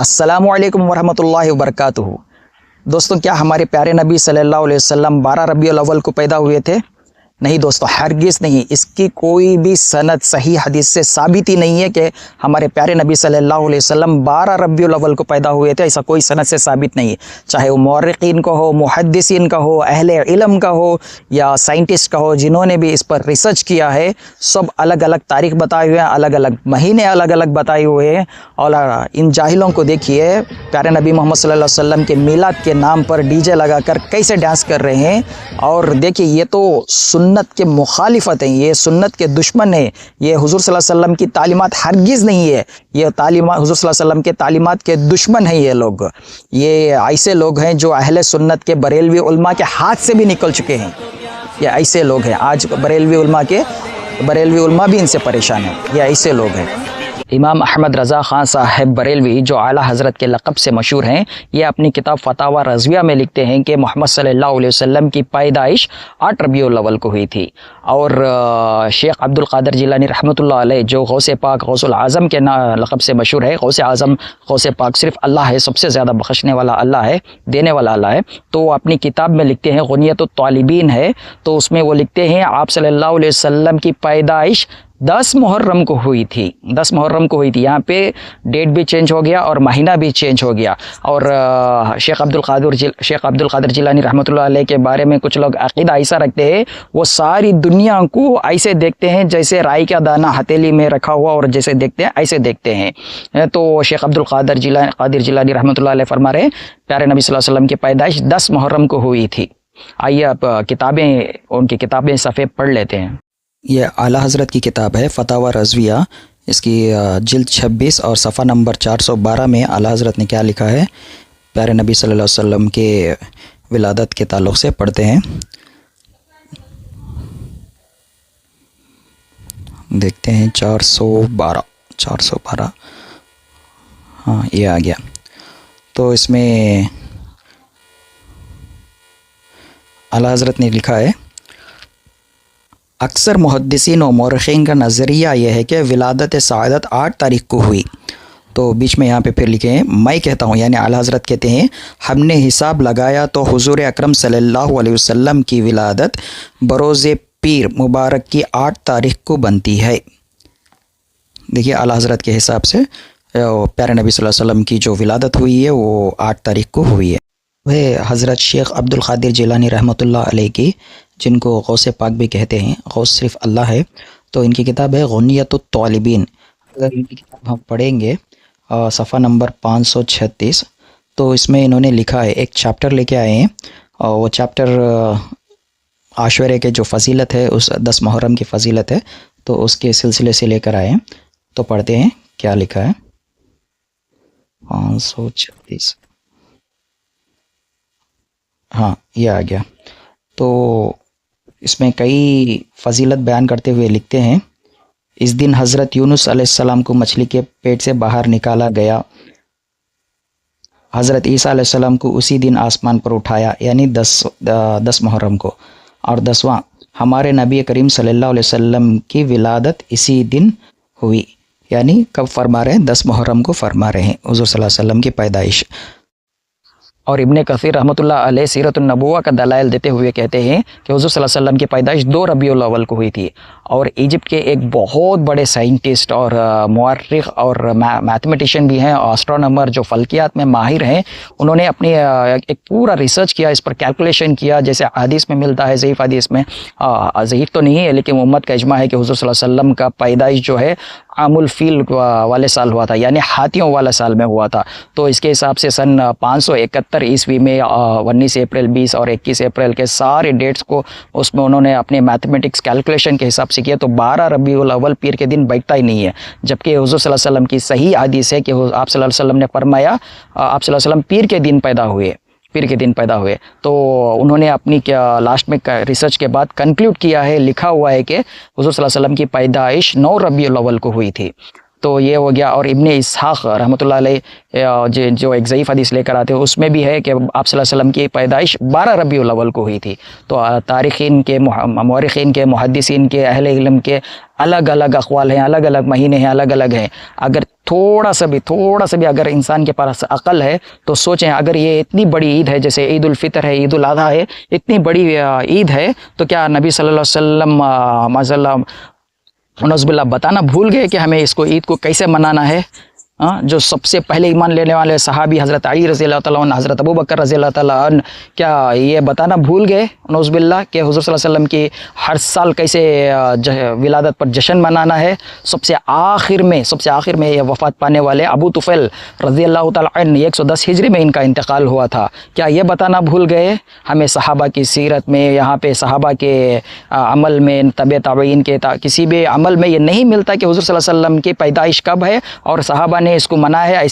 अस्सलामु अलैकुम वरहमतुल्लाहि वबरकातुहू। दोस्तों, क्या हमारे प्यारे नबी सल्लल्लाहु अलैहि वसल्लम 12 रबीउल अव्वल को पैदा हुए थे? नहीं दोस्तों, हरगिज़ नहीं। इसकी कोई भी सनद सही हदीस से साबित ही नहीं है कि हमारे प्यारे नबी सल्लल्लाहु अलैहि वसल्लम 12 रबीउल अव्वल को पैदा हुए थे। ऐसा कोई सनद से साबित नहीं है। चाहे वो मुअर्रिखीन का हो, मुहद्दिसीन का हो, अहले इल्म का हो या साइंटिस्ट का हो, जिन्होंने भी इस पर रिसर्च किया है, सब अलग अलग तारीख बताए हुए हैं, अलग अलग महीने अलग अलग बताए हुए हैं। और इन जाहिलों को देखिए, प्यारे नबी मोहम्मद सल्लल्लाहु अलैहि वसल्लम के मिलाद के नाम पर डीजे लगाकर कैसे डांस कर रहे हैं। और देखिए, ये तो सुन्नत के मुखालिफत हैं, ये सुन्नत के दुश्मन है। ये हुजूर सल्लल्लाहु अलैहि वसल्लम की तालीमात हरगिज़ नहीं है। ये तालीमात हुजूर सल्लल्लाहु अलैहि वसल्लम के तालीमात के दुश्मन हैं ये लोग। ये ऐसे लोग हैं जो अहले सुन्नत के बरेलवी उलमा के हाथ से भी निकल चुके हैं। ये ऐसे लोग हैं। आज बरेलवी उलमा भी इनसे परेशान है। ये ऐसे लोग हैं। इमाम अहमद रज़ा ख़ान साहब बरेलवी, जो आला हज़रत के लक़ब से मशहूर हैं, ये अपनी किताब फ़तावा रज़विया में लिखते हैं कि मोहम्मद सल्लल्लाहु अलैहि वसल्लम की पैदाइश 8 रबीउल अव्वल को हुई थी। और शेख अब्दुल क़ादिर जिलानी रहमतुल्लाह अलैह, जो गौसे पाक गौसुल आज़म के लक़ब से मशहूर है, गौसे आज़म गौसे पाक सिर्फ अल्लाह है, सबसे ज़्यादा बख्शने वाला अल्लाह है, देने वाला अल्लाह है। तो अपनी किताब में लिखते हैं, गुनियतुत तालिबीन है, तो उसमें वो लिखते हैं आप सल्लल्लाहु अलैहि वसल्लम की पैदाइश 10 मुहर्रम को हुई थी। 10 मुहर्रम को हुई थी। यहाँ पे डेट भी चेंज हो गया और महीना भी चेंज हो गया। और शेख अब्दुल क़ादिर जिलानी रहमतुल्लाह अलैह के बारे में कुछ लोग अक़ीदा ऐसा रखते हैं, वो सारी दुनिया को ऐसे देखते हैं जैसे राई का दाना हथेली में रखा हुआ, और जैसे देखते हैं ऐसे देखते हैं। तो शेख अब्दुल क़ादिर जिलानी रहमतुल्लाह अलैह फरमा रहे हैं, प्यारे नबी सल्लल्लाहु अलैहि वसल्लम की पैदाइश 10 मुहर्रम को हुई थी। आइए आप उनकी किताबें सफ़े पढ़ लेते हैं। ये आला हज़रत की किताब है फ़तावा रज़विया। इसकी जिल्द 26 और सफ़ा नंबर 412 में आला हज़रत ने क्या लिखा है, प्यारे नबी सल्लल्लाहु अलैहि वसल्लम के विलादत के ताल्लुक़ से पढ़ते हैं। देखते हैं 412। हाँ, ये आ गया। तो इसमें आला हज़रत ने लिखा है, अक्सर मुहद्दिसीन और मौरख़ीन का नज़रिया यह है कि विलादत सआदत 8 तारीख़ को हुई। तो बीच में यहाँ पे फिर लिखे हैं, मैं कहता हूँ, यानी आला हज़रत कहते हैं, हमने हिसाब लगाया तो हुज़ूर अकरम सल्लल्लाहु अलैहि वसल्लम की विलादत बरोज़े पीर मुबारक की 8 तारीख़ को बनती है। देखिए, आला हज़रत के हिसाब से प्यारे नबी सल्लल्लाहु अलैहि वसल्लम की जो विलादत हुई है वो 8 तारीख़ को हुई है। वह हज़रत शेख अब्दुल क़ादिर जिलानी रहमतुल्लाह अलैह की, जिनको गौसे पाक भी कहते हैं, गौस सिर्फ अल्लाह है, तो इनकी किताब है गुनियतुत तालिबीन। अगर इनकी किताब हम पढ़ेंगे सफ़ा नंबर 536, तो इसमें इन्होंने लिखा है, एक चैप्टर लेके आए हैं, और वो चैप्टर आशुरे के जो फ़जीलत है, उस 10 मुहर्रम की फ़जीलत है, तो उसके सिलसिले से लेकर आए हैं। तो पढ़ते हैं क्या लिखा है। 536, हाँ, ये आ गया। तो इसमें कई फ़जीलत बयान करते हुए लिखते हैं, इस दिन हज़रत यूनुस अलैहिस्सलाम को मछली के पेट से बाहर निकाला गया। हज़रत ईसा अलैहिस्सलाम को उसी दिन आसमान पर उठाया, यानी 10 मुहर्रम को। और 10वां, हमारे नबी करीम सल्लल्लाहु अलैहि वसल्लम की विलादत इसी दिन हुई, यानी कब फरमा रहे हैं, 10 मुहर्रम को फरमा रहे हैं हुज़ूर सल्लल्लाहु अलैहि वसल्लम की पैदाइश। और इब्ने कसीर रहमतुल्लाह अलैह सीरतुन नबुव्वा का दलाइल देते हुए कहते हैं कि हुज़ूर सल्लल्लाहु अलैहि वसल्लम की पैदाइश 2 रबीउल अव्वल को हुई थी। और इजिप्ट के एक बहुत बड़े साइंटिस्ट और मुअर्रिख और मैथमेटिशियन भी हैं, एस्ट्रोनॉमर, जो फ़ल्कियात में माहिर हैं, उन्होंने अपनी एक पूरा रिसर्च किया, इस पर कैलकुलेशन किया, जैसे हदीस में मिलता है, ज़ईफ़ हदीस में, ज़ईफ़ तो नहीं है लेकिन उम्मत का इजमा है कि हुज़ूर सल्लल्लाहु अलैहि वसल्लम का पैदाइश जो है आमुल फील वाले साल हुआ था, यानी हाथियों वाला साल में हुआ था। तो इसके हिसाब से सन 571 ईस्वी में 19 अप्रैल, 20 और 21 अप्रैल के सारे डेट्स को उसमें उन्होंने अपने मैथमेटिक्स कैलकुलेशन के हिसाब से किया। तो 12 रबीउल अव्वल पीर के दिन बैठता ही नहीं है, जबकि हुज़ूर सल्लल्लाहु अलैहि वसल्लम की सही हदीस है कि आप सल्लल्लाहु अलैहि वसल्लम ने फरमाया, आप सल्लल्लाहु अलैहि वसल्लम पीर के दिन पैदा हुए। तो उन्होंने अपनी क्या लास्ट में रिसर्च के बाद कंक्लूड किया है, लिखा हुआ है कि हुज़ूर सल्लल्लाहु अलैहि वसल्लम की पैदाइश 9 रबीउल अव्वल को हुई थी। तो ये हो गया। और इब्ने इसहाक़ रहमतुल्लाह अलैह जो एक ज़ईफ़ हदीस लेकर आते हैं, उसमें भी है कि आप सल्लल्लाहु अलैहि वसल्लम की पैदाइश 12 रबीउल अव्वल को हुई थी। तो तारीख़ीन के, मुअर्रिख़ीन के, मुहद्दिसीन के, अहले इल्म के الگ الگ اقوال ہیں، الگ الگ مہینے ہیں، الگ الگ ہیں. اگر تھوڑا سا بھی اگر انسان کے پاس عقل ہے تو سوچیں، اگر یہ اتنی بڑی عید ہے جیسے عید الفطر ہے، عید الاضحیٰ ہے، اتنی بڑی عید ہے، تو کیا نبی صلی اللہ علیہ وسلم ماشاء اللہ نعوذ باللہ بتانا بھول گئے کہ ہمیں اس کو عید کو کیسے منانا ہے؟ جو سب سے پہلے ایمان لینے والے صحابی حضرت علی رضی اللہ تعالیٰ عنہ، حضرت ابو بکر رضی اللہ تعالیٰ عنہ، کیا یہ بتانا بھول گئے نعوذ باللہ کہ حضور صلی اللہ علیہ وسلم کی ہر سال کیسے ولادت پر جشن منانا ہے؟ سب سے آخر میں یہ وفات پانے والے ابو طفیل رضی اللہ تعالیٰ عنہ 110 ہجری میں ان کا انتقال ہوا تھا. کیا یہ بتانا بھول گئے؟ ہمیں صحابہ کی سیرت میں، یہاں پہ صحابہ کے عمل میں، تبع تابعین کے کسی بھی عمل میں یہ نہیں ملتا کہ حضور صلی اللہ علیہ وسلم کی پیدائش کب ہے اور صحابہ نے اس کو منایا ہے.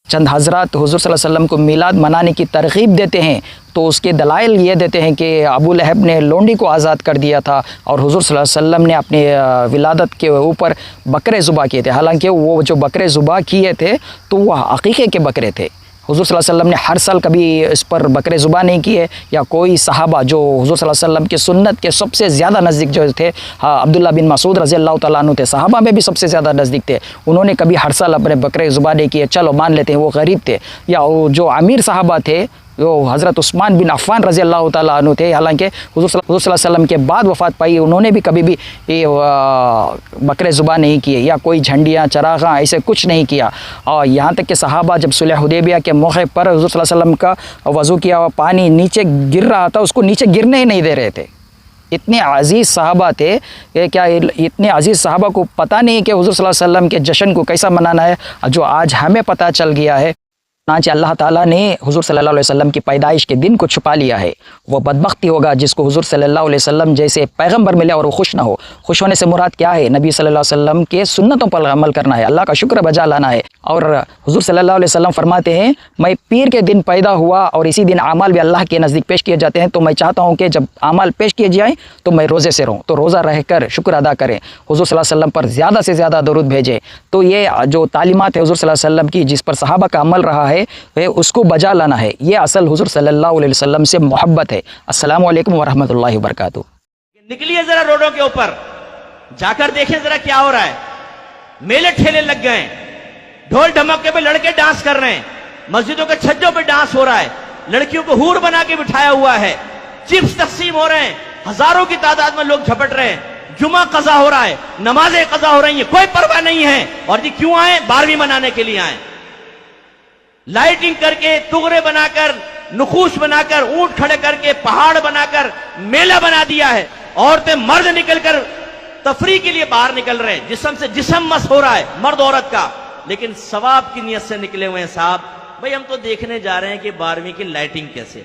چند حضرات حضور صلی اللہ علیہ وسلم کو میلاد منانے کی ترغیب دیتے ہیں تو اس کے دلائل یہ دیتے ہیں کہ ابو لہب نے لونڈی کو آزاد کر دیا تھا اور حضور صلی اللہ علیہ وسلم نے اپنی ولادت کے اوپر بکرے ذبح کیے تھے. حالانکہ وہ جو بکرے ذبح کیے تھے تو وہ عقیقے کے بکرے تھے. حضور صلی اللہ علیہ وسلم نے ہر سال کبھی اس پر بکرے ذبح نہیں کیے، یا کوئی صحابہ جو حضور صلی اللہ علیہ وسلم کے سنت کے سب سے زیادہ نزدیک جو تھے، عبداللہ بن مسعود رضی اللہ تعالیٰ عنہ تھے، صحابہ میں بھی سب سے زیادہ نزدیک تھے، انہوں نے کبھی ہر سال اپنے بکرے ذبح نہیں کیے. چلو مان لیتے ہیں وہ غریب تھے. یا جو امیر صحابہ تھے وہ حضرت عثمان بن عفان رضی اللہ تعالیٰ عنہ تھے، حالانکہ حضور صلی اللہ علیہ وسلم کے بعد وفات پائی، انہوں نے بھی کبھی بھی بکرے ذبح نہیں کیے یا کوئی جھنڈیاں چراغاں ایسے کچھ نہیں کیا. اور یہاں تک کہ صحابہ جب صلح حدیبیہ کے موقع پر حضور صلی اللہ علیہ وسلم کا وضو کیا ہوا پانی نیچے گر رہا تھا، اس کو نیچے گرنے ہی نہیں دے رہے تھے. اتنے عزیز صحابہ تھے کہ کیا اتنے عزیز صحابہ کو پتہ نہیں کہ حضور صلی اللہ علیہ وسلم کے جشن کو کیسا منانا ہے، جو آج ہمیں پتہ چل گیا ہے. چنانچہ اللہ تعالیٰ نے حضور صلی اللہ علیہ وسلم کی پیدائش کے دن کو چھپا لیا ہے. وہ بدبختی ہوگا جس کو حضور صلی اللہ علیہ وسلم جیسے پیغمبر ملے اور وہ خوش نہ ہو. خوش ہونے سے مراد کیا ہے؟ نبی صلی اللہ علیہ وسلم کے سنتوں پر عمل کرنا ہے، اللہ کا شکر بجا لانا ہے. اور حضور صلی اللہ علیہ وسلم فرماتے ہیں، میں پیر کے دن پیدا ہوا اور اسی دن اعمال بھی اللہ کے نزدیک پیش کیے جاتے ہیں، تو میں چاہتا ہوں کہ جب اعمال پیش کیے جائیں تو میں روزے سے رہوں. تو روزہ رہ کر شکر ادا کریں، حضور صلی اللہ علیہ وسلم پر زیادہ سے زیادہ درود بھیجیں. تو یہ جو تعلیمات ہے حضور صلی اللہ علیہ وسلم کی، جس پر صحابہ کا عمل رہا ہے، اس کو بجا لانا ہے. یہ اصل حضور صلی اللہ علیہ وسلم سے محبت ہے. السلام علیکم ورحمۃ اللہ وبرکاتہ. نکلیے ذرا روڈوں کے اوپر جا کر دیکھیں ذرا کیا ہو رہا ہے. میلے ٹھیلے لگ گئے ہیں، ڈھول ڈھمکے پہ لڑکے ڈانس کر رہے ہیں، مسجدوں کے چھجوں پہ ڈانس ہو رہا ہے، لڑکیوں کو حور بنا کے بٹھایا ہوا ہے، چپس تقسیم ہو رہے ہیں، ہزاروں کی تعداد میں لوگ جھپٹ رہے ہیں، جمعہ قضا ہو رہا ہے، نمازیں قضا ہو رہی ہیں، کوئی پرواہ نہیں ہے. اور یہ کیوں آئے؟ 12ویں منانے کے لیے آئے. لائٹنگ کر کے، تغرے بنا کر، نقوش بنا کر، اونٹ کھڑے کر کے، پہاڑ بنا کر میلہ بنا دیا ہے. عورتیں مرد نکل کر تفریح کے لیے باہر نکل رہے ہیں، جسم سے جسم مس ہو رہا ہے مرد عورت کا، لیکن ثواب کی نیت سے نکلے ہوئے ہیں. صاحب بھائی ہم تو دیکھنے جا رہے ہیں کہ 12ویں کی لائٹنگ کیسے